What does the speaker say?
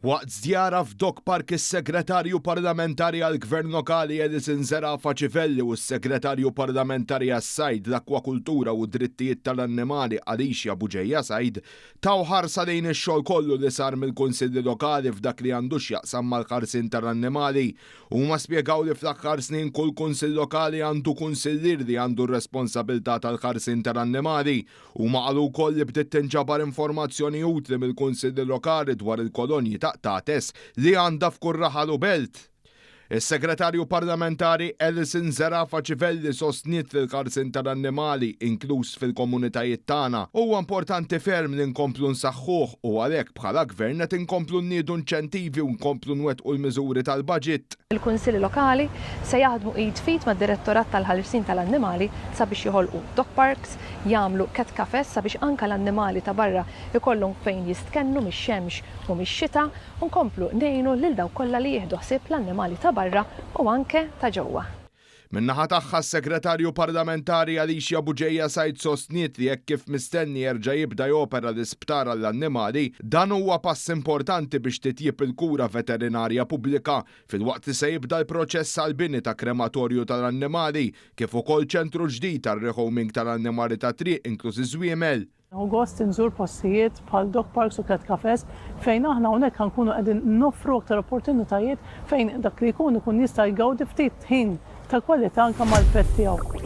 Waqt żjara f'Dog Park is-Segretarju Parlamentari għall-Gvern Lokali Edison Zerafa Ċivelli u s-Segretarju Parlamentari għas-Sajd, l-Akwakultura u d-Drittijiet tal-Annimali Alicia Buġejja Sajd taw ħarsa lejn ix-xogħol kollu li sar mill-Kunsilli Lokali f'dak li għandu x'jaqsam mal-ħarsien tal-annimali. Huma spjegaw li fl-aħħar snin kull kunsill lokali għandu kunsillier li għandu r-responsabilità tal-ħarsien tal-annimali. Huma qalu wkoll li bdiet tinġabar informazzjoni utli mill-Kunsilli Lokali dwar il-kolonji taqtates li għandha f'kull raħal u belt. Is-Segretarju Parlamentari Edison Zerafa Ċivelli sostniet fil-ħarsien tal-annimali inkluż fil-komunitajiet tagħna huwa importanti ferm li nkomplu nsaħħuh u għalhekk bħala gvern qed inkomplu nniedu inċentivi u nkomplu nwettqu l-miżuri tal-baġit. Il-Kunsilli Lokali se jaħdmu id fit mad-Direttorat tal-ħarsien tal-annimali sabiex joħolqu dog parks, jagħmlu cat cafes sabiex anke l-annimali ta' barra ikollhom fejn jistkennu mix-xemx u mix-xita u nkomplu ngħinu lil dawk kollha li jieħdu ħsieb l-annimali ta' barra u anke ta' ġewwa. Min-naħa tagħha s-Segretarju Parlamentari Alicia Buġejja Sajd sostniet li hekk kif mistenni jerġa' jibda jopera l-isptar għall-annimali, dan huwa pass importanti biex titjib il-kura veterinarja pubblika filwaqt li se jibda l-proċess għall-bini ta' krematorju tal-annimali kif ukoll ċentru ġdid tar-rehoming tal-annimali ta' triq inkluż iż-żwiemel. Agost inżur postijiet bħal dog parks u cat cafes fejn aħna hawnhekk ħankunu qegħdin noffru aktar opportunitajiet fejn dak li jkun jista' jgawdi ftit ħin ta' kwalità anke mal-pett tiegħu.